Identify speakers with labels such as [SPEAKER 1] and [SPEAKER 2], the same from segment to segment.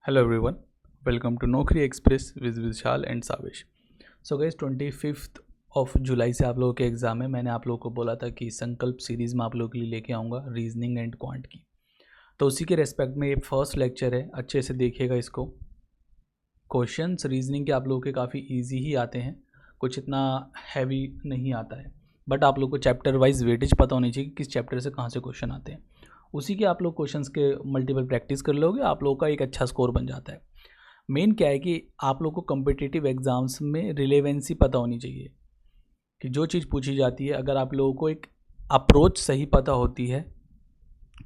[SPEAKER 1] Hello everyone, welcome to Naukri Express with Vishal and Savish. So guys 25th of July से आप लोगों के exam है. मैंने आप लोगों को बोला था कि संकल्प सीरीज़ में आप लोगों के लिए लेके आऊँगा रीजनिंग एंड क्वांट की. तो उसी के रेस्पेक्ट में ये फर्स्ट लेक्चर है, अच्छे से देखिएगा इसको. क्वेश्चंस रीजनिंग के आप लोगों के काफ़ी इजी ही आते हैं, कुछ इतना हैवी नहीं आता है, बट आप लोग को चैप्टर वाइज वेटेज पता होनी चाहिए कि किस चैप्टर से कहाँ से क्वेश्चन आते हैं. उसी के आप लोग क्वेश्चंस के मल्टीपल प्रैक्टिस कर लोगे, आप लोगों का एक अच्छा स्कोर बन जाता है. मेन क्या है कि आप लोग को कम्पिटिटिव एग्ज़ाम्स में रिलेवेंसी पता होनी चाहिए कि जो चीज़ पूछी जाती है, अगर आप लोगों को एक अप्रोच सही पता होती है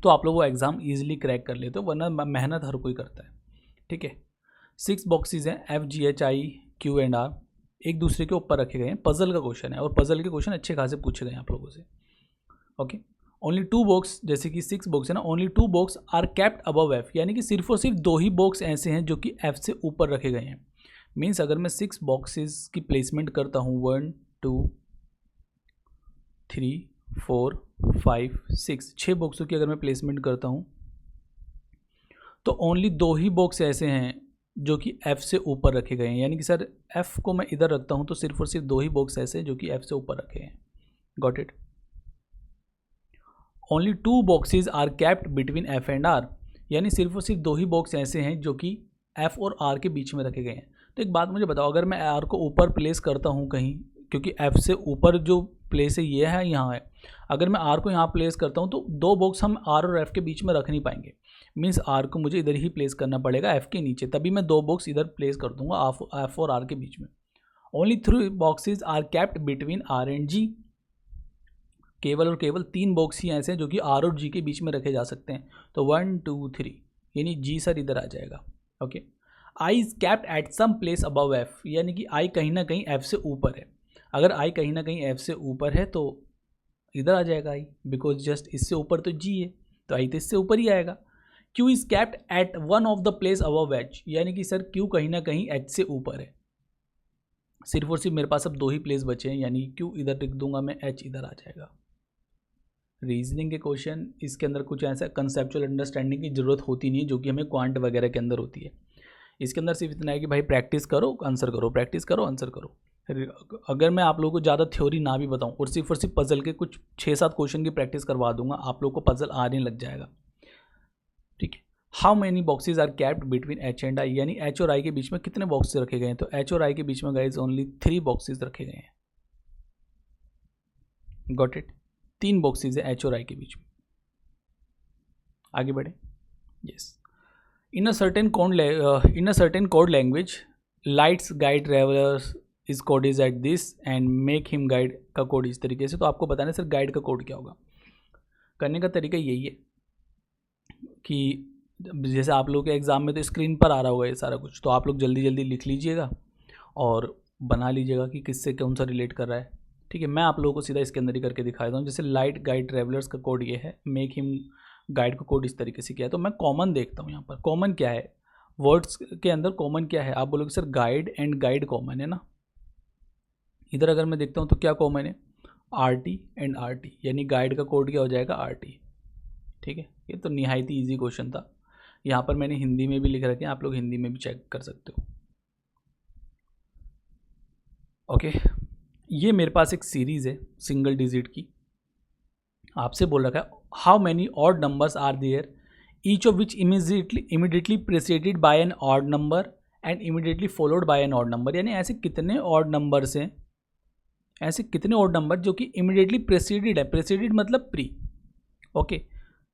[SPEAKER 1] तो आप लोग वो एग्ज़ाम ईजिली क्रैक कर लेते हो, वरना मेहनत हर कोई करता है. ठीक है, 6 बॉक्सेस हैं FGH I Q and R, एक दूसरे के ऊपर रखे गए हैं. पजल का क्वेश्चन है और पजल के क्वेश्चन अच्छे खासे पूछे गए हैं आप लोगों से. ओके, ओनली 2 बॉक्स, जैसे कि 6 बॉक्स है ना, only 2 box are kept above F, यानी कि सिर्फ और सिर्फ 2 ही बॉक्स ऐसे हैं जो कि F से ऊपर रखे गए हैं. मीन्स अगर मैं 6 बॉक्सेस की प्लेसमेंट करता हूँ 1 2 3 4 5 6 बॉक्सों की अगर मैं प्लेसमेंट करता हूँ तो ओनली 2 ही बॉक्स ऐसे हैं जो कि F से ऊपर रखे गए हैं. यानी कि सर F को मैं इधर रखता हूँ तो सिर्फ और सिर्फ 2 ही बॉक्स ऐसे हैं जो कि F से ऊपर रखे हैं. Got it. Only 2 boxes are kept between F and R, यानी सिर्फ और सिर्फ 2 ही बॉक्स ऐसे हैं जो कि F और R के बीच में रखे गए हैं. तो एक बात मुझे बताओ, अगर मैं R को ऊपर प्लेस करता हूँ कहीं, क्योंकि F से ऊपर जो प्लेस है ये है, यहाँ है, अगर मैं R को यहाँ प्लेस करता हूँ तो 2 बॉक्स हम R और F के बीच में रख नहीं पाएंगे. मीन्स R को मुझे इधर ही प्लेस करना पड़ेगा F के नीचे, तभी मैं 2 बॉक्स इधर प्लेस कर दूंगा F और R के बीच में. Only 3 boxes are kept between R and G, केवल और केवल 3 बॉक्स ही ऐसे हैं जो कि R और G के बीच में रखे जा सकते हैं. तो 1 2 3, यानी G सर इधर आ जाएगा. Okay, I is kept at some place above F, यानी कि I कहीं ना कहीं F से ऊपर है. अगर I कहीं ना कहीं F से ऊपर है तो इधर आ जाएगा I, बिकॉज जस्ट इससे ऊपर तो G है, तो I तो इससे ऊपर ही आएगा. Q is kept eight one of the place above H, यानी कि सर Q कहीं ना कहीं H से ऊपर है. सिर्फ और सिर्फ मेरे पास अब 2 ही प्लेस बचे हैं, यानी Q इधर लिख दूंगा मैं, H इधर आ जाएगा. रीजनिंग के क्वेश्चन इसके अंदर कुछ ऐसा कंसेप्चुअल अंडरस्टैंडिंग की ज़रूरत होती नहीं है जो कि हमें क्वांट वगैरह के अंदर होती है. इसके अंदर सिर्फ इतना है कि भाई प्रैक्टिस करो आंसर करो, प्रैक्टिस करो आंसर करो. अगर मैं आप लोगों को ज़्यादा थ्योरी ना भी बताऊं और सिर्फ पजल के कुछ 6-7 क्वेश्चन की प्रैक्टिस करवा दूंगा, आप लोग को पजल आने लग जाएगा. ठीक है. How many boxes are kept between H and I, यानी H और I के बीच में कितने बॉक्सेस रखे गए हैं. तो H और I के बीच में गाइज ओनली 3 बॉक्सेज रखे गए हैं. Got it. 3 बॉक्सेज है H और I के बीच में. आगे बढ़े. Yes. In a certain code language lights guide travellers is code is at this and make him guide का कोड इस तरीके से. तो आपको बताना है सर गाइड का कोड क्या होगा. करने का तरीका यही है कि जैसे आप लोग के एग्ज़ाम में तो स्क्रीन पर आ रहा होगा ये सारा कुछ, तो आप लोग जल्दी जल्दी लिख लीजिएगा और बना लीजिएगा कि किससे कौन सा रिलेट कर रहा है. ठीक है, मैं आप लोगों को सीधा इसके अंदर ही करके दिखा देता हूँ. जैसे लाइट गाइड ट्रेवलर्स का कोड ये है, मेक हिम गाइड का कोड इस तरीके से किया है. तो मैं कॉमन देखता हूँ यहाँ पर. कॉमन क्या है वर्ड्स के अंदर, कॉमन क्या है. आप बोलोगे sir guide and guide common है ना. इधर अगर मैं देखता हूँ तो क्या कॉमन है, RT एंड RT, यानी गाइड का कोड क्या हो जाएगा RT. ठीक है, ये तो निहायत ही ईजी क्वेश्चन था. यहाँ पर मैंने हिंदी में भी लिख रखे हैं, आप लोग हिंदी में भी चेक कर सकते हो. ओके, ये मेरे पास एक सीरीज़ है सिंगल डिजिट की. आपसे बोल रखा है how many odd numbers are there each of which immediately preceded by an odd number and immediately followed by an odd number, यानी ऐसे कितने ऑड नंबर्स हैं, ऐसे कितने ऑड नंबर जो कि इमीडिएटली प्रेसिडेड है. प्रेसिडेड मतलब प्री. ओके,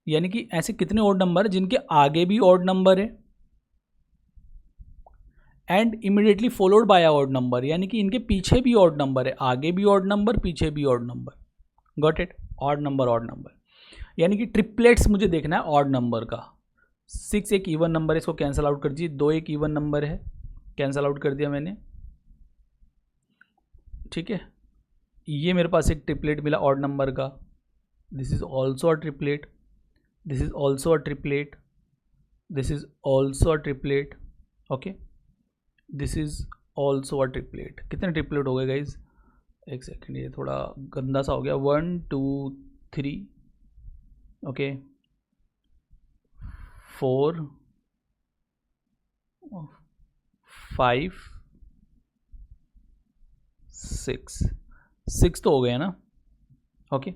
[SPEAKER 1] यानी कि ऐसे कितने ऑड नंबर जिनके आगे भी ऑड नंबर है and immediately followed bye odd number, यानी कि इनके पीछे भी ऑड नंबर है, आगे भी ऑड नंबर पीछे भी odd number. Got it. Odd number, यानी कि ट्रिपलेट्स मुझे देखना है ऑड नंबर का. 6 एक इवन नंबर है, इसको कैंसिल आउट कर दीजिए. 2 एक इवन नंबर है, कैंसिल आउट कर दिया मैंने. ठीक है, ये मेरे पास एक ट्रिपलेट मिला ऑड नंबर का. This is also a triplet, this is also a triplet, this is also a triplet. Okay, this is also a triplet. कितने ट्रिपलेट हो गए गाइज, एक सेकेंड, ये थोड़ा गंदा सा हो गया. 1 2 3, ओके, 4 5 6 तो हो गया ना। ओके,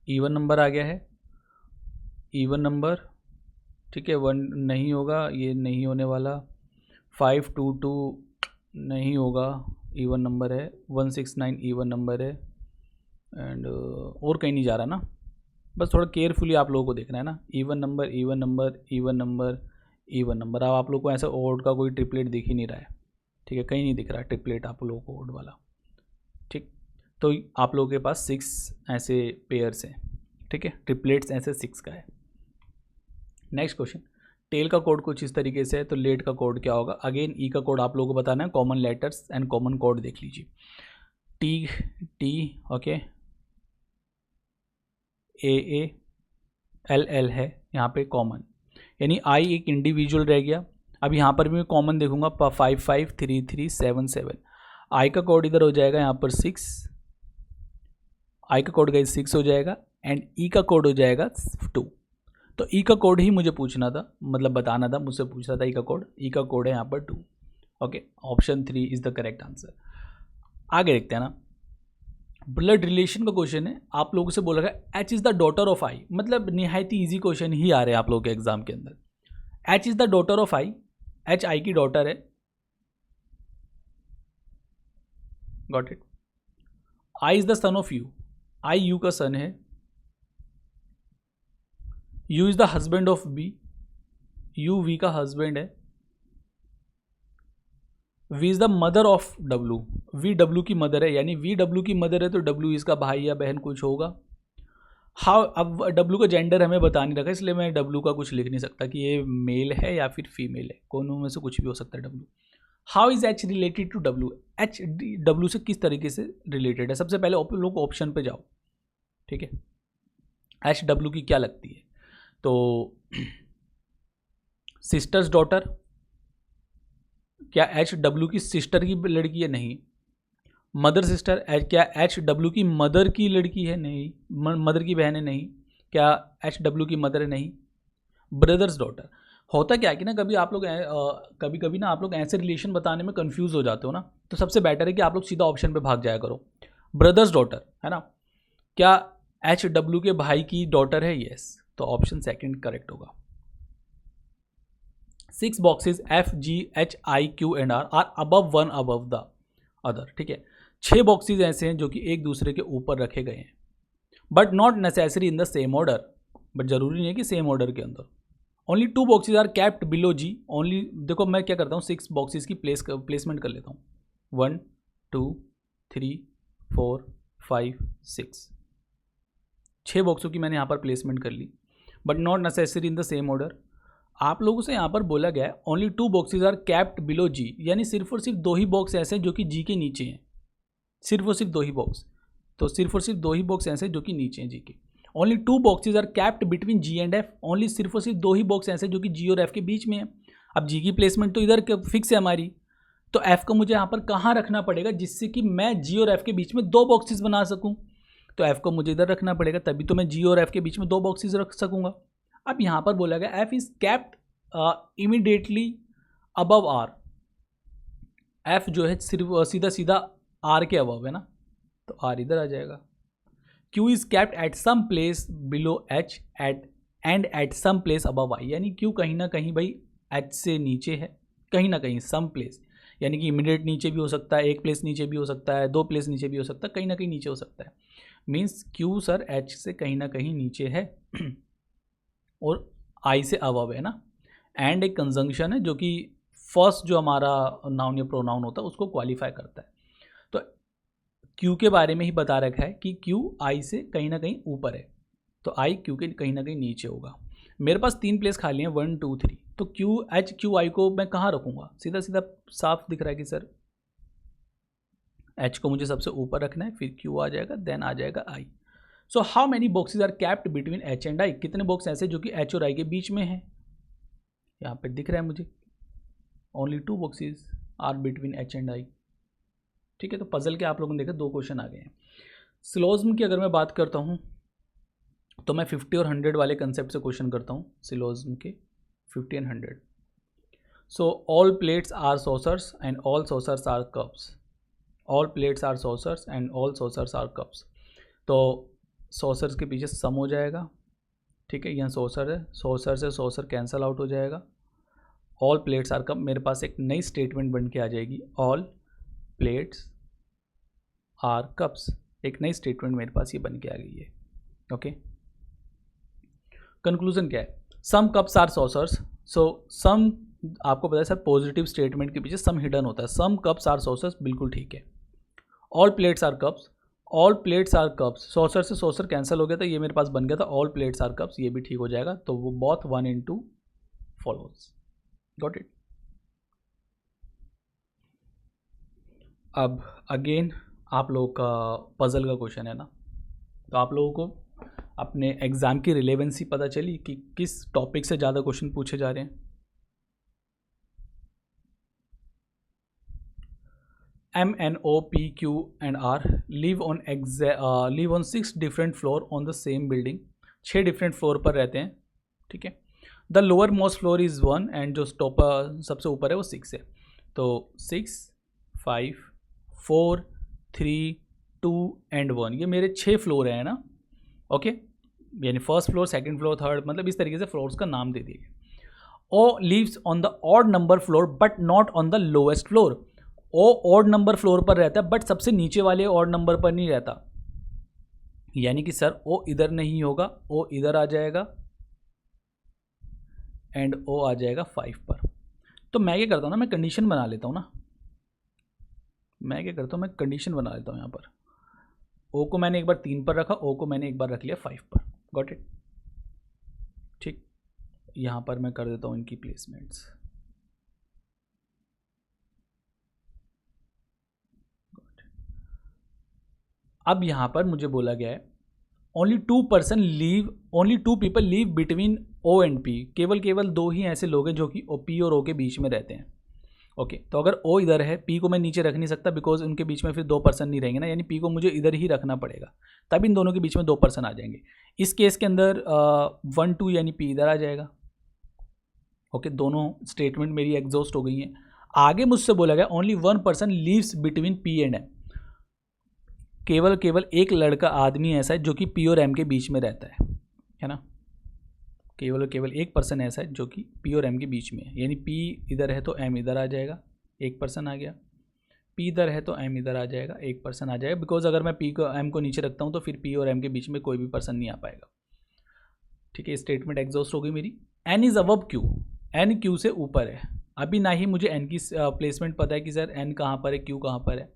[SPEAKER 1] इवन नंबर आ गया है, इवन नंबर, ठीक है। 1 नहीं होगा, ये नहीं होने वाला। 5 2 2 नहीं होगा, इवन नंबर है। 169 इवन नंबर है। एंड और कहीं नहीं जा रहा ना, बस थोड़ा केयरफुली आप लोगों को देखना है ना। Even number, even number, even number, even number. अब आप लोग को ऐसा ओड का कोई ट्रिपलेट दिख ही नहीं रहा है, ठीक है, कहीं नहीं दिख रहा है ट्रिपलेट आप लोगों को ओड वाला, ठीक। तो आप लोगों के पास 6 ऐसे पेयर्स हैं, ठीक है, ट्रिपलेट्स ऐसे 6 का है। नेक्स्ट क्वेश्चन, टेल का कोड कुछ इस तरीके से है, तो लेट का कोड क्या होगा। अगेन ई का कोड आप लोगों को बताना है, common letters and common code देख लीजिए। T, okay, A L L है यहाँ पे कॉमन, यानी आई एक इंडिविजुअल रह गया। अब यहाँ पर भी मैं कॉमन देखूंगा 553377। आई का कोड इधर हो जाएगा यहाँ पर 6, आई का कोड गाइस 6 हो जाएगा, एंड ई का कोड हो जाएगा 2। तो ई का कोड ही मुझे पूछना था, मतलब बताना था, मुझसे पूछ रहा था ई का कोड। ई का कोड है यहाँ पर 2। Okay, option 3 is the correct answer. आगे देखते हैं ना, ब्लड रिलेशन का क्वेश्चन है, आप लोगों से बोला गया H is the daughter of I, मतलब निहायत ही ईजी क्वेश्चन ही आ रहे हैं आप लोगों के एग्जाम के अंदर। H is the daughter of I, H I की डॉटर है, got it. I is the son of U, I U का सन है। U is the husband of B, U V का हस्बैंड है। V is the mother of W, V W की mother है, यानी we W की mother है तो डब्लू इसका भाई या बहन कुछ होगा। हाउ, अब डब्लू का जेंडर हमें बता नहीं रखा, इसलिए मैं डब्लू का कुछ लिख नहीं सकता कि ये मेल है या फिर फीमेल है, दोनों में से कुछ भी हो सकता है W. How is H related to W, H W से किस तरीके से रिलेटेड है। सबसे पहले लोग ऑप्शन पे जाओ, ठीक है, एच डब्लू की क्या लगती है। तो सिस्टर्स डॉटर, क्या एच डब्लू की सिस्टर की लड़की है, नहीं। मदर सिस्टर, क्या एच डब्लू की मदर की लड़की है, नहीं। मदर की बहन है, नहीं। क्या एच डब्लू की मदर है, नहीं। ब्रदर्स डॉटर, होता क्या है कि ना कभी आप लोग कभी कभी ना आप लोग ऐसे रिलेशन बताने में कंफ्यूज हो जाते हो ना, तो सबसे बेटर है कि आप लोग सीधा ऑप्शन पे भाग जाया करो। ब्रदर्स डॉटर है ना, क्या एच डब्लू के भाई की डॉटर है, यस, तो ऑप्शन सेकंड करेक्ट होगा। 6 boxes F G H I Q and R are above one above the other, ठीक है। 6 बॉक्सेस ऐसे हैं जो कि एक दूसरे के ऊपर रखे गए हैं, but not necessary in the same order, but जरूरी नहीं है कि सेम ऑर्डर के अंदर। Only 2 boxes are kept below G, only, देखो मैं क्या करता हूँ 6 बॉक्सेस की प्लेसमेंट कर लेता हूँ। 1 2 3 4 5 6, 6 बॉक्सों की मैंने यहाँ पर प्लेसमेंट कर ली, but not necessary in the same order. आप लोगों से यहाँ पर बोला गया है only 2 boxes are kept below G, यानी सिर्फ और सिर्फ 2 ही बॉक्स ऐसे हैं जो कि जी के नीचे हैं, सिर्फ और सिर्फ 2 ही बॉक्स, तो सिर्फ और सिर्फ 2 ही बॉक्स ऐसे जो कि नीचे हैं जी के। Only 2 boxes are kept between G and F, only सिर्फ और सिर्फ 2 ही बॉक्स ऐसे जो कि जी और एफ के बीच में है। अब जी की प्लेसमेंट तो इधर फिक्स है हमारी, तो एफ को मुझे यहाँ पर कहाँ रखना पड़ेगा जिससे कि मैं जी और एफ के बीच में 2 बॉक्सेस बना सकूँ, तो एफ को मुझे इधर रखना पड़ेगा, तभी तो मैं जी और एफ के बीच में 2 बॉक्सेस रख सकूँगा। अब यहाँ पर बोला गया F is kept immediately above R, F जो है सिर्फ सीधा सीधा आर के अबव है ना, तो आर इधर आ जाएगा। Q is kept at some place below H and at some place above I, यानी क्यू कहीं ना कहीं भाई एच से नीचे है, कहीं ना कहीं सम प्लेस, यानी कि इमीडिएट नीचे भी हो सकता है, 1 प्लेस नीचे भी हो सकता है, 2 प्लेस नीचे भी हो सकता है, कहीं ना कहीं नीचे हो सकता है। मीन्स क्यू सर एच से कहीं ना कहीं नीचे है और आई से अबव है ना। एंड एक कंजंक्शन है जो कि फर्स्ट जो हमारा नाउन या प्रोनाउन होता है उसको क्वालिफाई करता है। तो क्यू के बारे में ही बता रखा है कि क्यू आई से कहीं ना कहीं ऊपर है, तो आई क्यू के कहीं ना कहीं नीचे होगा। मेरे पास 3 प्लेस खाली हैं 1 2 3, तो क्यू एच क्यू आई को मैं कहाँ रखूँगा, सीधा सीधा साफ दिख रहा है कि सर एच को मुझे सबसे ऊपर रखना है, फिर क्यू आ जाएगा, देन आ जाएगा I. So how many boxes are kept between H and I, कितने बॉक्स ऐसे जो कि एच और आई के बीच में हैं, यहाँ पे दिख रहा है मुझे only 2 boxes are between H and I, ठीक है। तो पजल के आप लोगों ने देखा 2 क्वेश्चन आ गए हैं। सिलोज्म की अगर मैं बात करता हूँ तो मैं 50 और 100 वाले कंसेप्ट से क्वेश्चन करता हूँ, सिलोज्म के 50 and 100। So all plates are saucers and all saucers are cups. All plates are saucers and all saucers are cups. तो saucers के पीछे सम हो जाएगा, ठीक है, यहाँ saucer है, saucer से saucer कैंसल आउट हो जाएगा. ऑल प्लेट्स आर कप, मेरे पास एक नई स्टेटमेंट बन के आ जाएगी, ऑल प्लेट्स आर कप्स. एक नई स्टेटमेंट मेरे पास ये बन के आ गई है. ओके, कंक्लूजन क्या है? सम कप्स आर सॉसर्स. सो सम, आपको पता है सर पॉजिटिव स्टेटमेंट के पीछे सम हिडन होता है. सम कप्स आर सॉसर्स, बिल्कुल ठीक है. All plates are cups, all plates are cups, saucer से सॉसर कैंसिल हो गया था, ये मेरे पास बन गया था ऑल प्लेट्स आर कप्स, ये भी ठीक हो जाएगा. तो वो both 1 and 2 follows. Got it. अब अगेन आप लोगों का पजल का क्वेश्चन है ना, तो आप लोगों को अपने एग्ज़ाम की रिलेवेंसी पता चली कि किस टॉपिक से ज़्यादा क्वेश्चन पूछे जा रहे हैं. M, N, O, P, Q and R live on 6 different floor on the same building. 6 different floor पर रहते हैं, ठीक है. The lower most floor is 1 and जो टॉप सबसे ऊपर है वो 6 है. तो 6, 5, 4, 3, 2 एंड 1, ये मेरे 6 फ्लोर हैं ना. ओके, यानी first floor, second floor, third, मतलब इस तरीके से फ्लोर्स का नाम दे दिए. O lives on the odd number floor but not on the lowest floor. O odd number floor पर रहता है बट सबसे नीचे वाले ऑड नंबर पर नहीं रहता. यानी कि सर ओ इधर नहीं होगा, ओ इधर आ जाएगा एंड ओ आ जाएगा 5 पर. तो मैं क्या करता हूँ ना, मैं कंडीशन बना लेता हूँ ना. मैं क्या करता हूँ, मैं कंडीशन बना लेता हूँ. यहाँ पर ओ को मैंने एक बार 3 पर रखा, ओ को मैंने एक बार रख लिया 5 पर. Got it. ठीक, यहाँ पर मैं कर देता हूँ इनकी प्लेसमेंट्स. अब यहाँ पर मुझे बोला गया है only 2 people live between O and P. केवल 2 ही ऐसे लोग हैं जो कि पी और ओ के बीच में रहते हैं. ओके, तो अगर ओ इधर है, पी को मैं नीचे रख नहीं सकता बिकॉज उनके बीच में फिर 2 पर्सन नहीं रहेंगे ना, यानी पी को मुझे इधर ही रखना पड़ेगा, तब इन दोनों के बीच में 2 पर्सन आ जाएंगे. इस केस के अंदर 1, 2 यानी पी इधर आ जाएगा. ओके, दोनों स्टेटमेंट मेरी एग्जॉस्ट हो गई हैं. आगे मुझसे बोला गया only 1 person lives between P and M. केवल एक लड़का आदमी ऐसा है जो कि पी और एम के बीच में रहता है ना. केवल एक पर्सन ऐसा है जो कि पी और एम के बीच में है, यानी पी इधर है तो एम इधर आ जाएगा, एक पर्सन आ गया. पी इधर है तो एम इधर आ जाएगा, एक पर्सन आ जाएगा. बिकॉज अगर मैं पी को एम को नीचे रखता हूँ तो फिर पी और एम के बीच में कोई भी पर्सन नहीं आ पाएगा. ठीक है, स्टेटमेंट एग्जॉस्ट हो गई मेरी. N is above Q, N Q से ऊपर है. अभी ना ही मुझे एन की प्लेसमेंट पता है कि सर एन कहाँ पर है, क्यू कहाँ पर है,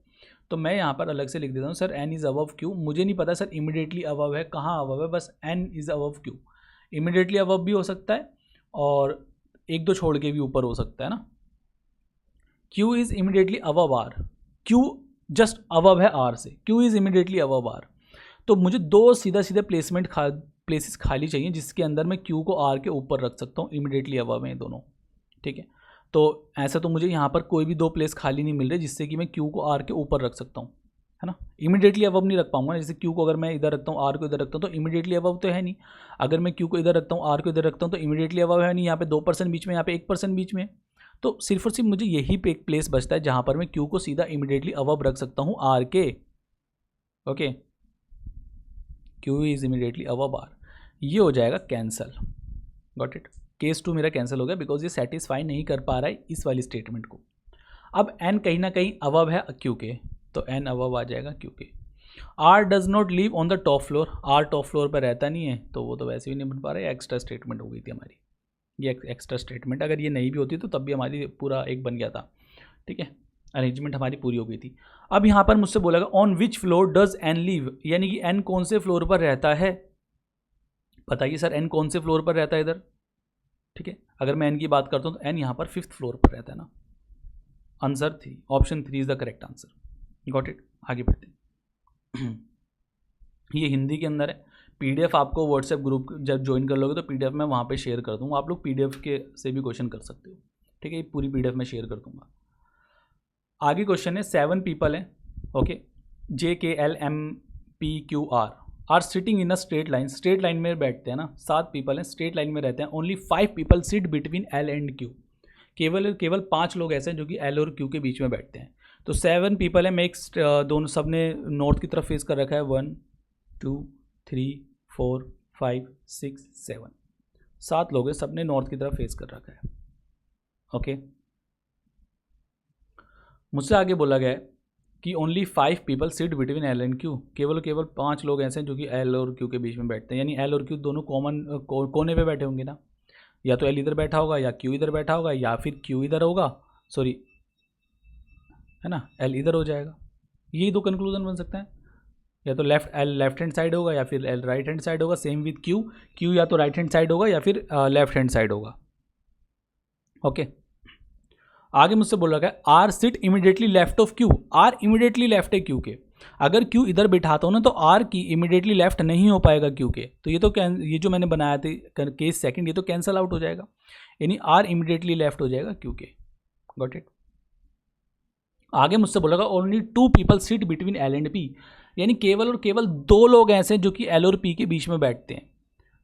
[SPEAKER 1] तो मैं यहाँ पर अलग से लिख देता हूँ sir N is above Q. मुझे नहीं पता सर इमीडिएटली अबव है, कहाँ अबव है, बस N is above Q. Immediately above भी हो सकता है और 1-2 छोड़ के भी ऊपर हो सकता है ना. Q is immediately above R, Q just above है आर से, Q is immediately above R. तो मुझे 2 सीधा प्लेसेस खाली चाहिए जिसके अंदर मैं क्यू को आर के ऊपर रख सकता हूँ. इमीडिएटली अबव है दोनों, ठीक है. तो ऐसा तो मुझे यहाँ पर कोई भी 2 प्लेस खाली नहीं मिल रहे जिससे कि मैं क्यू को आर के ऊपर रख सकता हूँ, है ना. इमीडिएटली अबव नहीं रख पाऊंगा, जैसे क्यू को अगर मैं इधर रखता हूँ, आर को इधर रखता हूँ, तो इमीडिएटली अबव तो है नहीं. अगर मैं क्यू को इधर रखता हूँ, आर को इधर रखता हूँ, तो इमीडिएटली अबव है नहीं. यहाँ पे 2 पर्सन बीच में, यहाँ पे 1 पर्सन बीच में. तो सिर्फ और सिर्फ मुझे यही पे एक प्लेस बचता है जहाँ पर मैं क्यू को सीधा इमीडिएटली अबव रख सकता हूँ आर के. Okay, Q is immediately above R, ये हो जाएगा कैंसल. Got it. केस 2 मेरा कैंसिल हो गया बिकॉज ये सेटिस्फाई नहीं कर पा रहा है इस वाली स्टेटमेंट को. अब एन कहीं ना कहीं अबव है क्यू के, तो एन अबव आ जाएगा क्यू के. R does not live on the top floor, R top floor पर रहता नहीं है, तो वो तो वैसे भी नहीं बन पा रहा है. एक्स्ट्रा स्टेटमेंट हो गई थी हमारी, ये एक्स्ट्रा स्टेटमेंट. अगर ये नहीं भी होती तो तब भी हमारी पूरा एक बन गया था. ठीक है, अरेंजमेंट हमारी पूरी हो गई थी. अब यहाँ पर मुझसे बोला गया on which floor does N live, यानी कि एन कौन से फ्लोर पर रहता है. बताइए सर एन कौन से फ्लोर पर रहता है इधर. ठीक है, अगर मैं एन की बात करता हूँ तो एन यहाँ पर 5th फ्लोर पर रहता है ना. Answer 3, option 3 is the correct answer. Got it. आगे बढ़ते हैं. ये हिंदी के अंदर है. पीडीएफ आपको व्हाट्सएप ग्रुप जब ज्वाइन कर लोगे तो पीडीएफ मैं वहाँ पे शेयर कर दूँगा. आप लोग पीडीएफ के से भी क्वेश्चन कर सकते हो. ठीक है, ये पूरी पीडीएफ मैं शेयर कर दूँगा. आगे क्वेश्चन है 7 पीपल हैं. Okay, JKLMPQR are sitting in a straight line. Straight line में बैठते हैं ना, 7 पीपल हैं, स्ट्रेट लाइन में रहते हैं. Only 5 people sit between L and Q. केवल केवल 5 लोग ऐसे हैं जो कि एल और क्यू के बीच में बैठते हैं। तो 7 पीपल है, मेक्स दोनों सब ने नॉर्थ की तरफ फेस कर रखा है। 1 2 3 4 5 6 7 7 लोग हैं, सब ने नॉर्थ की तरफ फेस कर रखा है। ओके, मुझसे आगे बोला गया है कि only 5 people sit between L and Q, केवल 5 लोग ऐसे हैं जो कि एल और क्यू के बीच में बैठते हैं, यानी एल और क्यू दोनों कॉमन कोने पे बैठे होंगे ना, या तो एल इधर बैठा होगा या क्यू इधर बैठा होगा या फिर क्यू इधर होगा, सॉरी है ना, एल इधर हो जाएगा। यही दो कंक्लूजन बन सकते हैं, या तो एल लेफ्ट हैंड साइड होगा या फिर एल राइट हैंड साइड होगा। सेम विद क्यू, क्यू या तो राइट हैंड साइड होगा या फिर लेफ्ट हैंड साइड होगा। ओके, आगे मुझसे बोला गया R sit immediately left of Q, R immediately left है क्यू के। अगर क्यू इधर बिठाता हूँ ना तो आर की इमीडिएटली लेफ्ट नहीं हो पाएगा क्यू के, तो ये जो मैंने बनाया था केस सेकंड, ये तो कैंसल आउट हो जाएगा, यानी आर इमीडिएटली लेफ्ट हो जाएगा क्यू के। Got it. आगे मुझसे बोला गया only 2 people sit between L and P, यानी केवल और केवल 2 लोग ऐसे हैं जो कि एल और पी के बीच में बैठते हैं।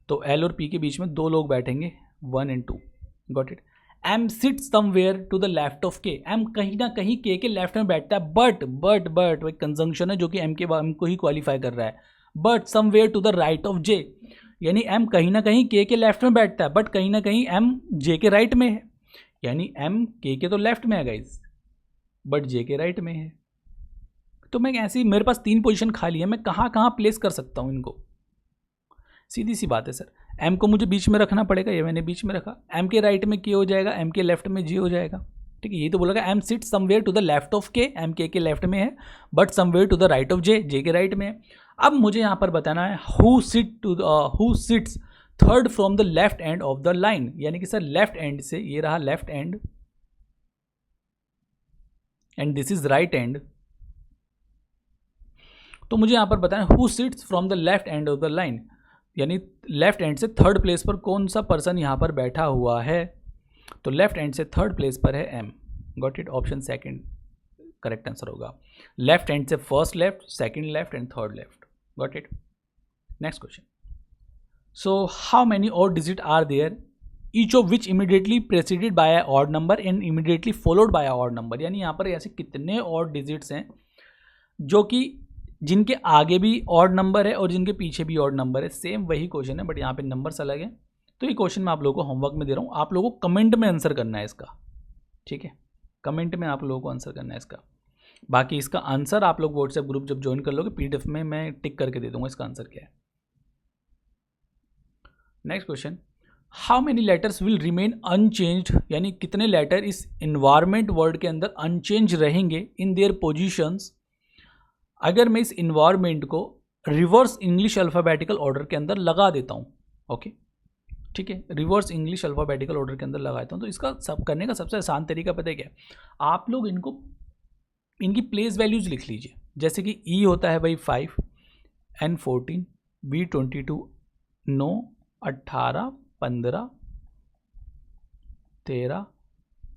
[SPEAKER 1] तो एल और पी के बीच में 2 लोग बैठेंगे, 1 and 2। Got it. M sit somewhere to the left of K, M कहीं ना कहीं के लेफ्ट में बैठता है, बट एक कंजंक्शन है जो कि एम को ही क्वालिफाई कर रहा है। But somewhere to the right of J, यानी एम कहीं ना कहीं के लेफ्ट में बैठता है बट कहीं ना कहीं एम जे के राइट में है, यानी एम के तो लेफ्ट में है गाइज बट जे के राइट में है। तो मैं ऐसी, मेरे पास 3 पोजीशन खाली है, मैं कहाँ कहाँ प्लेस कर सकता हूँ इनको? सीधी सी बात है सर, एम को मुझे बीच में रखना पड़ेगा, ये मैंने बीच में रखा, एम के राइट में के हो जाएगा, एम के लेफ्ट में जी हो जाएगा। ठीक है, ये तो बोला M sit somewhere to the left of K, M के लेफ्ट में है but somewhere to the right of J, J के राइट में है। अब मुझे यहाँ पर बताना है who sits third from the left end of the line, यानी कि सर लेफ्ट एंड से, ये रहा left and and this is right and. तो मुझे यहाँ पर बताना who sits from the left end of the line, यानी लेफ्ट एंड से थर्ड प्लेस पर कौन सा पर्सन यहाँ पर बैठा हुआ है। तो लेफ्ट एंड से थर्ड प्लेस पर है M. Got it, option second correct answer होगा। लेफ्ट एंड से first left, second left and third left. Got it. Next question, so how many odd digit are there each of which immediately preceded by a odd number and immediately followed by a odd number, यानी यहाँ पर ऐसे कितने odd digits हैं जो कि जिनके आगे भी ऑड नंबर है और जिनके पीछे भी ऑड नंबर है। सेम वही क्वेश्चन है बट यहाँ पे नंबर्स अलग है। तो ये क्वेश्चन मैं आप लोगों को होमवर्क में दे रहा हूँ, आप लोगों को कमेंट में आंसर करना है इसका। ठीक है, कमेंट में आप लोगों को आंसर करना है इसका। बाकी इसका आंसर आप लोग व्हाट्सएप ग्रुप जब ज्वाइन कर लोगे पीडीएफ में मैं टिक करके दे दूंगा इसका आंसर क्या है। Next question, how many letters will remain unchanged, यानी कितने लेटर इस इन्वायरमेंट वर्ड के अंदर अनचेंज रहेंगे इन देयर पोजिशंस अगर मैं इस इन्वायरमेंट को रिवर्स इंग्लिश अल्फ़ाबेटिकल ऑर्डर के अंदर लगा देता हूँ। ओके, ठीक है, रिवर्स इंग्लिश अल्फ़ाबेटिकल ऑर्डर के अंदर लगा देता हूँ। तो इसका सब करने का सबसे आसान तरीका पता है क्या है? आप लोग इनकी प्लेस वैल्यूज़ लिख लीजिए। जैसे कि ई होता है भाई 5, एन 14, बी 22, 9, 18, 15, 13,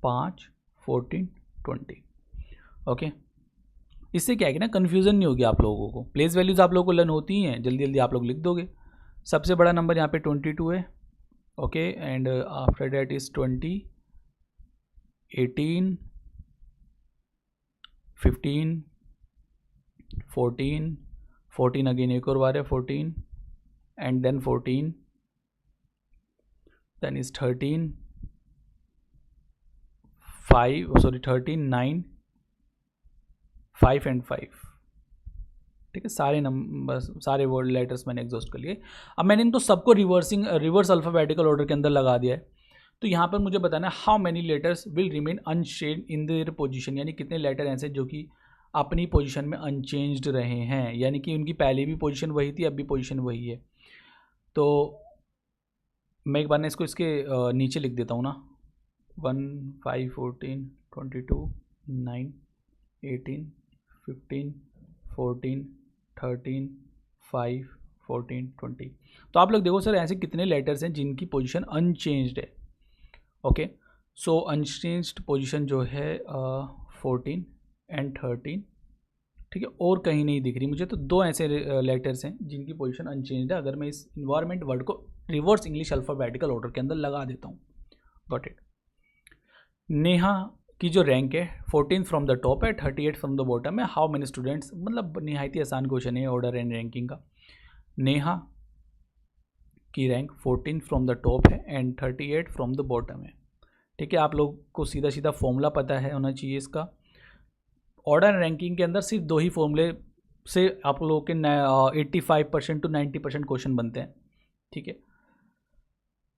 [SPEAKER 1] 5, 14, 20। ओके, इससे क्या है कि ना कन्फ्यूज़न नहीं होगी आप लोगों को। प्लेस वैल्यूज़ आप लोगों को लर्न होती हैं, जल्दी जल्दी आप लोग लिख दोगे। सबसे बड़ा नंबर यहाँ पे 22 है। Okay, and after that is 20, 18, 15, 14 again एक और बार है 14 and then 14, then is 13, 9, 5 and 5। ठीक है, सारे नंबर सारे वर्ड लेटर्स मैंने एग्जॉस्ट कर लिए। अब मैंने इनको सबको रिवर्स अल्फ़ाबेटिकल ऑर्डर के अंदर लगा दिया है। तो यहाँ पर मुझे बताना है how many letters will remain unchanged in their position, यानी कितने लेटर ऐसे जो कि अपनी पोजीशन में अनचेंज्ड रहे हैं, यानी कि उनकी पहले भी पोजीशन वही थी, अब भी पोजीशन वही है। तो मैं एक बार इसको इसके नीचे लिख देता हूँ ना, 1, 5, 14, 22, 9, 18, 15, 14, 13, 5, 14, 20। तो आप लोग देखो सर ऐसे कितने लेटर्स हैं जिनकी पोजीशन अनचेंज्ड है। ओके, सो अनचेंज्ड पोजीशन जो है 14 एंड 13। ठीक है, और कहीं नहीं दिख रही मुझे। तो 2 ऐसे लेटर्स हैं जिनकी पोजीशन अनचेंज्ड है अगर मैं इस इन्वायरमेंट वर्ड को रिवर्स इंग्लिश अल्फ़ाबेटिकल ऑर्डर के अंदर लगा देता हूँ। Got it. नेहा की जो रैंक है 14 फ्रॉम द टॉप है, 38 फ्रॉम द बॉटम है। हाउ मेनी स्टूडेंट्स, मतलब निहायत ही आसान क्वेश्चन है ऑर्डर एंड रैंकिंग का। नेहा की रैंक 14 फ्रॉम द टॉप है एंड 38 फ्रॉम द बॉटम है। ठीक है, आप लोग को सीधा सीधा फॉर्मूला पता है होना चाहिए इसका। ऑर्डर एंड रैंकिंग के अंदर सिर्फ 2 ही फॉर्मूले से आप लोगों के 85% टू 90% क्वेश्चन बनते हैं। ठीक है,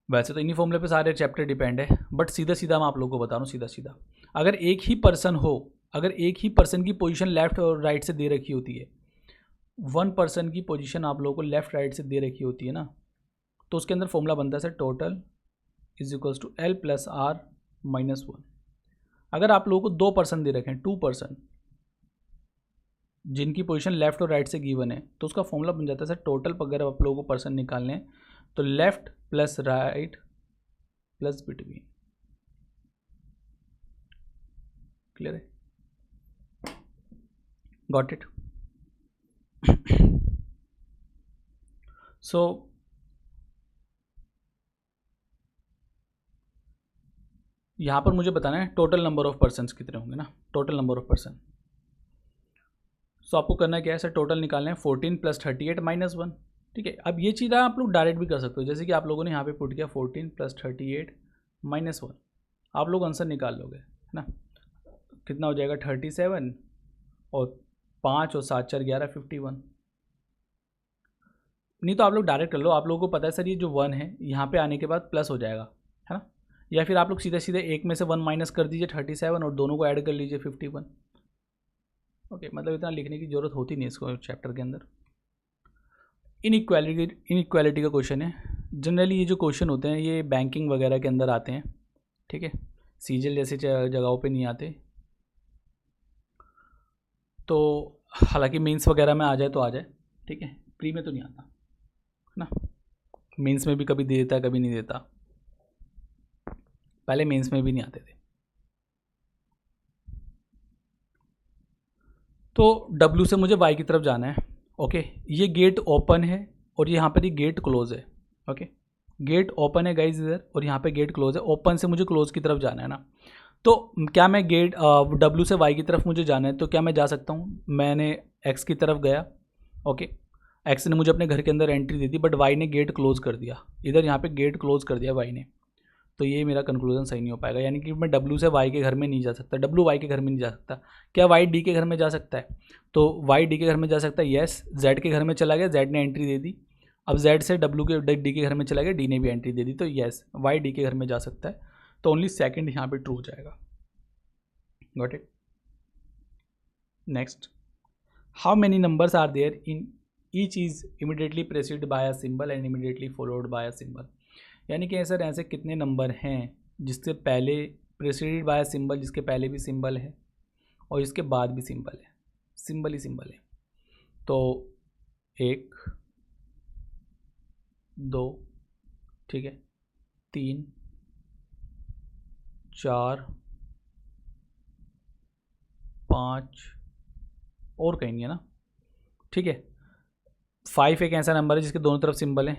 [SPEAKER 1] वैसे तो इन्हीं फॉर्मूले पे सारे चैप्टर डिपेंड है, बट सीधा सीधा मैं आप लोगों को बता रहा हूँ सीधा सीधा। अगर एक ही पर्सन हो, अगर एक ही पर्सन की पोजीशन लेफ्ट और राइट से दे रखी होती है, वन पर्सन की पोजीशन आप लोगों को लेफ्ट राइट से दे रखी होती है ना, तो उसके अंदर फॉर्मूला बनता है sir total is equals to L plus R minus 1। अगर आप लोगों को 2 पर्सन दे रखे हैं, 2 पर्सन जिनकी पोजीशन लेफ्ट और राइट से गिवन है, तो उसका फॉर्मूला बन जाता है सर टोटल। अगर आप लोगों को पर्सन निकालने हैं तो left plus right plus between. Clear है? Got it? सो यहाँ पर मुझे बताना है टोटल नंबर ऑफ पर्सन्स कितने होंगे ना, टोटल नंबर ऑफ पर्सन। सो आपको करना क्या है सर, टोटल निकालना है 14 प्लस 38 माइनस 1। ठीक है, अब ये चीज़ आप लोग डायरेक्ट भी कर सकते हो, जैसे कि आप लोगों ने यहाँ पे पुट किया 14 प्लस 38 माइनस 1, आप लोग आंसर निकाल लोगे, है ना। कितना हो जाएगा 37 और 5 और 7 4 11 51। नहीं तो आप लोग डायरेक्ट कर लो, आप लोगों को पता है सर ये जो 1 है यहाँ पे आने के बाद प्लस हो जाएगा, है ना। या फिर आप लोग सीधे सीधे एक में से 1 माइनस कर दीजिए 37 और दोनों को ऐड कर लीजिए 51। ओके, मतलब इतना लिखने की ज़रूरत होती नहीं इसको चैप्टर के अंदर। इनइक्वालिटी का क्वेश्चन है। जनरली ये जो क्वेश्चन होते हैं ये बैंकिंग वगैरह के अंदर आते हैं। ठीक है, सीजीएल जैसे जगहों पे नहीं आते। तो हालांकि मेंस वगैरह में आ जाए तो आ जाए, ठीक है, प्री में तो नहीं आता, है ना। मेंस में भी कभी दे देता है कभी नहीं देता, पहले मेंस में भी नहीं आते थे। तो W से मुझे Y की तरफ जाना है। ओके, ये गेट ओपन है और यहाँ पर ये गेट क्लोज है। ओके, गेट ओपन है गाइज इधर और यहाँ पे गेट क्लोज है। ओपन से मुझे क्लोज की तरफ जाना है ना, तो क्या मैं गेट W से Y की तरफ मुझे जाना है तो क्या मैं जा सकता हूँ, मैंने X की तरफ गया। ओके, X ने मुझे अपने घर के अंदर entry they the, but Y ने गेट क्लोज कर दिया, इधर यहाँ पे गेट क्लोज कर दिया Y ने, तो ये मेरा कंक्लूजन सही नहीं हो पाएगा। यानी कि मैं W से Y के घर में नहीं जा सकता, W Y के घर में नहीं जा सकता। क्या Y D के घर में जा सकता है, तो Y D के घर में जा सकता है, यस। Z के घर में चला गया, Z ने एंट्री दे दी। अब Z से W के D के घर में चला गया, D ने भी एंट्री दे दी, तो यस Y D के घर में जा सकता है। तो ओनली सेकंड यहाँ पे ट्रू हो जाएगा। Got it? Next, how many numbers are there in each is immediately preceded by a symbol and immediately followed by a symbol. यानी कि सर ऐसे कितने नंबर हैं जिससे पहले प्रेसिडेड बाय सिंबल, जिसके पहले भी सिंबल है और इसके बाद भी सिंबल है, सिंबल ही सिंबल है। तो 1 2, ठीक है, 3 4 5 और कहीं नहीं है ना। ठीक है, 5 एक ऐसा नंबर है जिसके दोनों तरफ सिंबल है,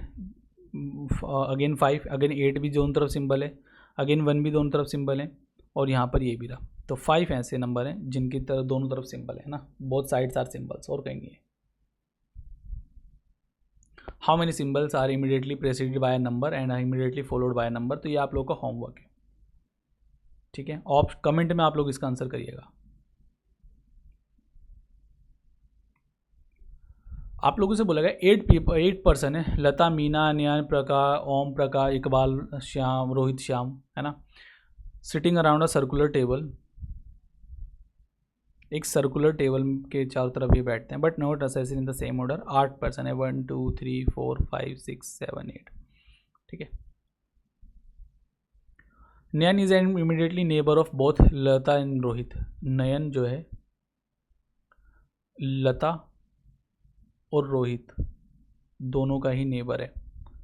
[SPEAKER 1] अगेन 5, अगेन 8 भी दोनों तरफ सिंबल है, अगेन 1 भी दोनों तरफ सिंबल है, और यहाँ पर ये भी रहा। तो 5 ऐसे नंबर हैं जिनकी तरफ दोनों तरफ सिंबल है ना, बोथ साइड्स आर सिंबल्स, और कहीं नहीं है। How many symbols are immediately preceded by a number and immediately followed by a number. तो ये आप लोग का होमवर्क है, ठीक है। आप कमेंट में आप लोग इसका आंसर करिएगा। आप लोगों से बोला गया 8 पर्सन है, लता, मीना, नयन, प्रकाश, ओम प्रकाश, इकबाल, श्याम, रोहित, श्याम, है ना, sitting around a circular table. एक सर्कुलर टेबल के चारों तरफ ये बैठते हैं, but not assassin in the same order. 8 person है, 1 2 3 4 5 6 7 8, ठीक है। Nayan is an immediately neighbour of both Lata and Rohit. Nayan जो है लता और रोहित दोनों का ही नेबर है,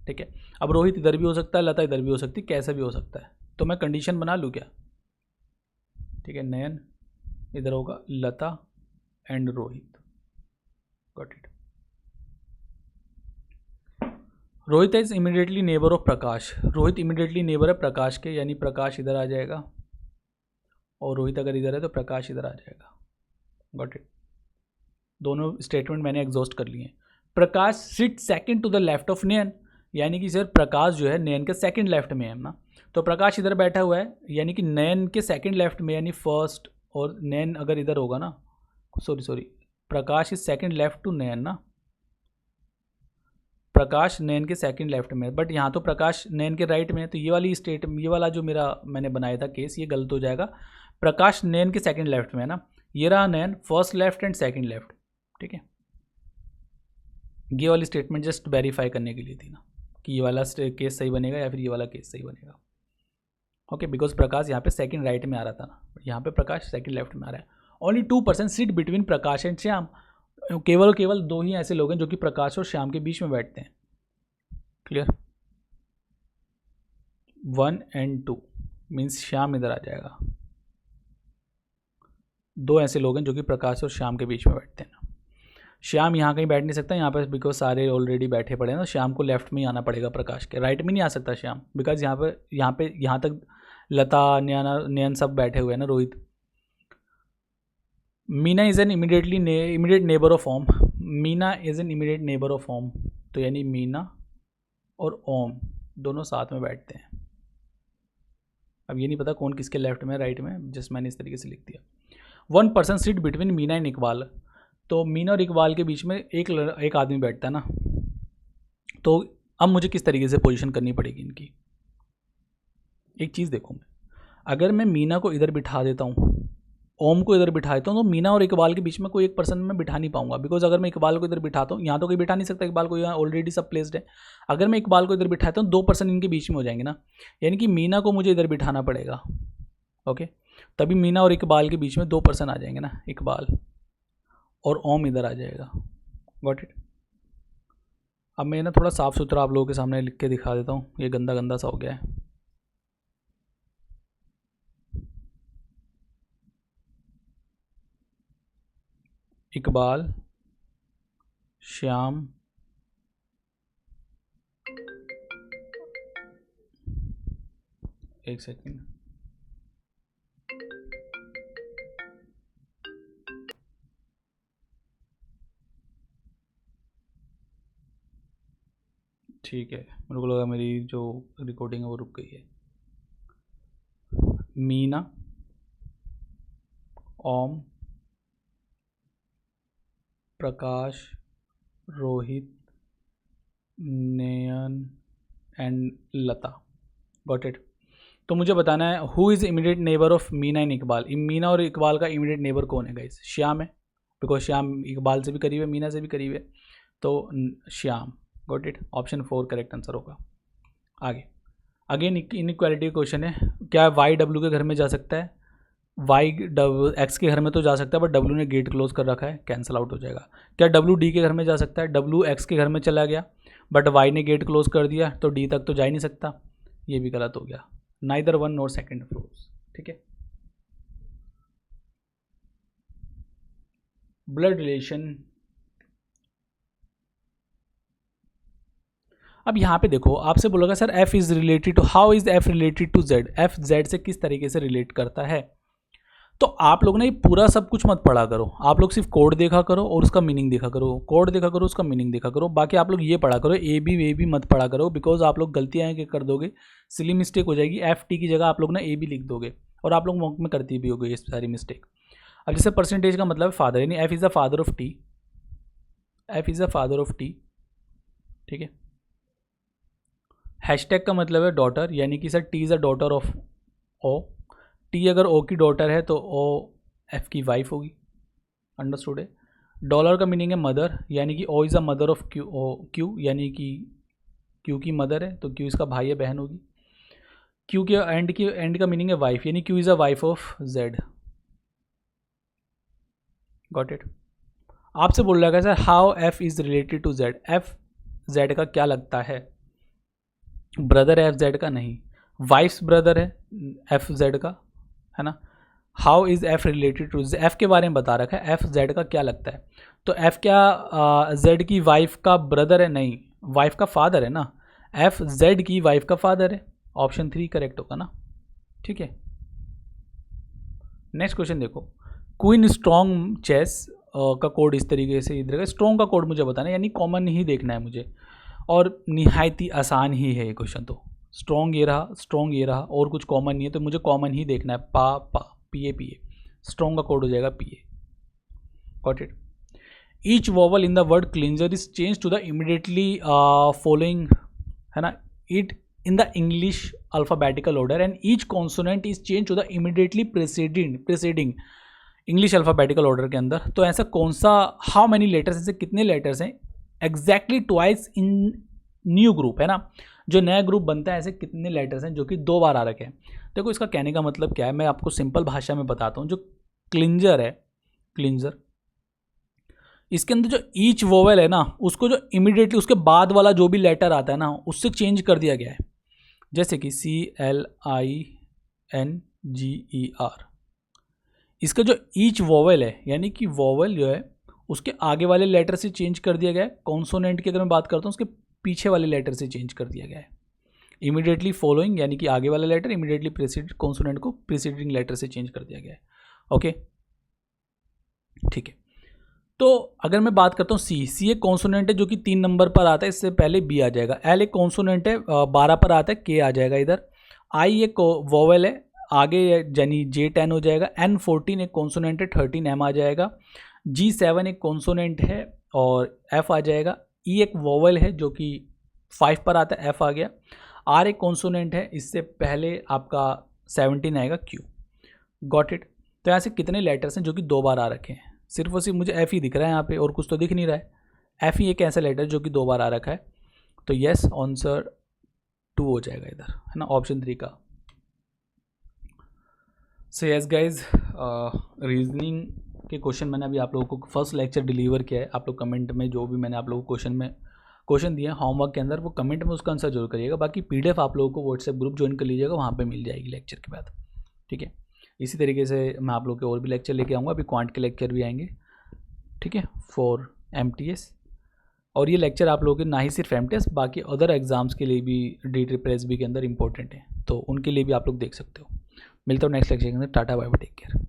[SPEAKER 1] ठीक है। अब रोहित इधर भी हो सकता है, लता इधर भी हो सकती है, कैसा भी हो सकता है। तो मैं कंडीशन बना लूँ क्या, ठीक है, नयन इधर होगा, Lata and Rohit. Got it? Rohit is immediately neighbour of Prakash. Rohit immediately neighbour है प्रकाश के, यानी प्रकाश इधर आ जाएगा, और रोहित अगर इधर है तो प्रकाश इधर आ जाएगा। Got it. दोनों स्टेटमेंट मैंने एग्जॉस्ट कर लिए हैं। Prakash sit second to the left of Nayan, यानी कि सर प्रकाश जो है नयन के सेकंड लेफ्ट में है ना, तो प्रकाश इधर बैठा हुआ है, यानी कि नयन के सेकंड लेफ्ट में, यानी फर्स्ट, और नयन अगर इधर होगा ना, sorry Prakash is second left to Nayan ना, प्रकाश नयन के सेकंड लेफ्ट में, बट यहाँ तो प्रकाश नयन के राइट में है, तो ये वाला जो मैंने बनाया था केस, ये गलत हो जाएगा। प्रकाश नयन के सेकंड लेफ्ट में है ना, ये रहा Nayan first left and second left, ठीक है। ये वाली स्टेटमेंट जस्ट वेरीफाई करने के लिए थी ना, कि ये वाला केस सही बनेगा या फिर ये वाला केस सही बनेगा। ओके, बिकॉज प्रकाश यहाँ पे सेकंड राइट में आ रहा था ना, यहाँ पे प्रकाश सेकंड लेफ्ट में आ रहा है। Only 2% sit between Prakash and Shyam, केवल 2 ही ऐसे लोग हैं जो कि प्रकाश और श्याम के बीच में बैठते हैं। क्लियर? 1 and 2 मीन्स श्याम इधर आ जाएगा। 2 ऐसे लोग हैं जो कि प्रकाश और श्याम के बीच में बैठते हैं ना। श्याम यहाँ कहीं बैठ नहीं सकता यहाँ पर, बिकॉज सारे ऑलरेडी बैठे पड़े हैं ना, श्याम को लेफ्ट में ही आना पड़ेगा, प्रकाश के राइट में नहीं आ सकता श्याम, बिकॉज यहाँ तक लता नयन सब बैठे हुए हैं ना, Rohit. Meena is an immediate neighbour of Om, Meena is an immediate neighbour of Om, तो यानी मीना और ओम दोनों साथ में बैठते हैं। अब ये नहीं पता कौन किसके लेफ्ट में राइट में, जस्ट मैंने इस तरीके से लिख दिया। 1% sit between Meena and Iqbal, तो मीना और इकबाल के बीच में एक आदमी बैठता है ना, तो अब मुझे किस तरीके से पोजीशन करनी पड़ेगी इनकी। एक चीज़ देखो, अगर मैं मीना को इधर बिठा देता हूँ, ओम को इधर बिठा देता हूँ, तो मीना और इकबाल के बीच में कोई एक पर्सन मैं बिठा नहीं पाऊंगा, बिकॉज अगर मैं इकबाल को इधर बिठाता हूँ, यहाँ तो कोई बिठा नहीं सकता इकबाल को, यहाँ ऑलरेडी सब प्लेस्ड है। अगर मैं इकबाल को इधर बिठाता हूँ, 2 पर्सन इनके बीच में हो जाएंगे ना, यानी कि मीना को मुझे इधर बिठाना पड़ेगा। ओके, तभी मीना और इकबाल के बीच में 2 पर्सन आ जाएंगे ना, इकबाल और ओम इधर आ जाएगा। Got it. अब मैं ना थोड़ा साफ सुथरा आप लोगों के सामने लिख के दिखा देता हूँ, ये गंदा गंदा सा हो गया है। इकबाल, श्याम, एक सेकंड, ठीक है, मेरे को लगा मेरी जो रिकॉर्डिंग है वो रुक गई है। मीना, ओम, प्रकाश, रोहित, नयन एंड लता। Got it. तो मुझे बताना है who is immediate neighbour of Meena and Iqbal. Meena और इकबाल का इमीडिएट नेबर कौन है गाइस? श्याम है, बिकॉज श्याम इकबाल से भी करीब है, मीना से भी करीब है, तो Shyam. Got it. Option 4 correct answer होगा। आगे अगेन इनइक्वालिटी क्वेश्चन है, क्या वाई डब्ल्यू के घर में जा सकता है? वाई एक्स के घर में तो जा सकता है, बट डब्ल्यू ने गेट क्लोज कर रखा है, कैंसिल आउट हो जाएगा। क्या डब्ल्यू डी के घर में जा सकता है? डब्ल्यू एक्स के घर में चला गया, बट वाई ने गेट क्लोज कर दिया, तो डी तक तो जा ही नहीं सकता, ये भी गलत हो गया। Neither one nor second floors. ठीक है। ब्लड रिलेशन, अब यहाँ पे देखो आपसे बोलोगा sir F is related to, how is F related to Z? F Z से किस तरीके से रिलेट करता है? तो आप लोग ना ये पूरा सब कुछ मत पढ़ा करो, आप लोग सिर्फ कोड देखा करो और उसका मीनिंग देखा करो, कोड देखा करो उसका मीनिंग देखा करो। बाकी आप लोग ये पढ़ा करो, ए बी वे बी मत पढ़ा करो, बिकॉज आप लोग गलतियाँ क्या कर दोगे, सिली मिस्टेक हो जाएगी। एफ टी की जगह आप लोग ना ए बी लिख दोगे, और आप लोग मॉक में करती भी होगी ये सारी मिस्टेक। अब जैसे परसेंटेज का मतलब फादर, यानी F is the father of T, F is the father of T. ठीक है। हैशटैग का मतलब है डॉटर, यानी कि sir T is a daughter of O. T अगर ओ की डॉटर है तो ओ एफ की वाइफ होगी। अंडरस्टूड है। डॉलर का मीनिंग है मदर, यानी कि O is a mother of Q, O Q यानी कि क्यू की मदर है, तो क्यू इसका भाई या बहन होगी। क्यू के एंड का मीनिंग है वाइफ, यानी Q is a wife of Z. Got it. आपसे बोल रहा है sir how F is related to Z? F Z का क्या लगता है? ब्रदर है एफ जेड का? नहीं। वाइफ्स ब्रदर है एफ जेड का, है ना। How is F related to, F के बारे में बता रखा है, एफ जेड का क्या लगता है? तो एफ क्या जेड की वाइफ का ब्रदर है? नहीं, वाइफ का फादर है ना, एफ जेड की वाइफ का फादर है। ऑप्शन 3 करेक्ट होगा ना। ठीक है। नेक्स्ट क्वेश्चन देखो, क्वीन स्ट्रॉन्ग चेस का कोड इस तरीके से इधर का, स्ट्रॉन्ग का कोड मुझे बताना है, यानी कॉमन ही देखना है मुझे, और निहायत ही आसान ही है ये क्वेश्चन। तो स्ट्रॉन्ग ये रहा, स्ट्रॉन्ग ये रहा, और कुछ कॉमन नहीं है, तो मुझे कॉमन ही देखना है, पा पा पी ए, स्ट्रॉन्ग का कोड हो जाएगा P A. Got it. Each vowel in the word clinger is change to the immediately following, है ना, it in the English alphabetical order and each consonant is changed to the immediately preceding English alphabetical order के अंदर। तो ऐसा कौन सा, how many letters, ऐसे कितने letters हैं exactly twice in new group, है ना, जो नया ग्रुप बनता है, ऐसे कितने letters हैं जो कि 2 बार आ रखे हैं। देखो इसका कहने का मतलब क्या है, मैं आपको सिंपल भाषा में बताता हूँ। जो क्लिंजर है, क्लिंजर, इसके अंदर जो ईच वोवेल है ना, उसको जो इमीडिएटली उसके बाद वाला जो भी लेटर आता है ना, उससे चेंज कर दिया गया है। जैसे कि CLINGER, इसका जो ईच वोवेल है, यानी कि वोवेल जो है उसके आगे वाले लेटर से चेंज कर दिया गया है। कॉन्सोनेंट की अगर मैं बात करता हूँ, उसके पीछे वाले लेटर से चेंज कर दिया गया है। इमीडिएटली फॉलोइंग, यानी कि आगे वाला लेटर, इमीडिएटली प्रीसीड, कॉन्सोनेंट को प्रीसीडिंग लेटर से चेंज कर दिया गया है। ओके, ठीक है। तो अगर मैं बात करता हूँ सी एक कॉन्सोनेंट है जो कि 3 नंबर पर आता है, इससे पहले बी आ जाएगा। एल एक कॉन्सोनेंट है 12 पर आता है, के आ जाएगा इधर। आई एक वोवेल है, आगे यानी J10 हो जाएगा। N14 एक कॉन्सोनेंट है, 13 M आ जाएगा। G7 एक कॉन्सोनेंट है और F आ जाएगा। E एक वोवेल है जो कि 5 पर आता है, F आ गया। R एक कॉन्सोनेंट है, इससे पहले आपका 17 आएगा, Q। Got it. तो यहाँ से कितने लेटर्स हैं जो कि 2 बार आ रखे हैं? सिर्फ और सिर्फ मुझे एफ ही दिख रहा है यहाँ पे, और कुछ तो दिख नहीं रहा है। एफ ही एक ऐसा लेटर जो कि 2 बार आ रखा है। तो यस, आंसर 2 हो जाएगा इधर, है ना, ऑप्शन 3 का। सो यस गाइज, रीजनिंग के क्वेश्चन मैंने अभी आप लोगों को फर्स्ट लेक्चर डिलीवर किया है। आप लोग कमेंट में जो भी मैंने आप लोगों को क्वेश्चन दिए होमवर्क के अंदर, वो कमेंट में उसका आंसर जरूर करिएगा। बाकी PDF आप लोगों को व्हाट्सएप ग्रुप ज्वाइन कर लीजिएगा, वहाँ पे मिल जाएगी लेक्चर के बाद, ठीक है। इसी तरीके से मैं आप लोग के और भी लेक्चर लेके आऊँगा। अभी क्वांट के लेक्चर भी आएंगे, ठीक है, फॉर MTS। और ये लेक्चर आप लोगों के ना ही सिर्फ MTS, बाकी अदर एग्जाम्स के लिए भी, DTPSB के अंदर इंपॉर्टेंट है, तो उनके लिए भी आप लोग देख सकते हो। मिलता हूँ नेक्स्ट लेक्चर के अंदर। Tata, bye bye, take care.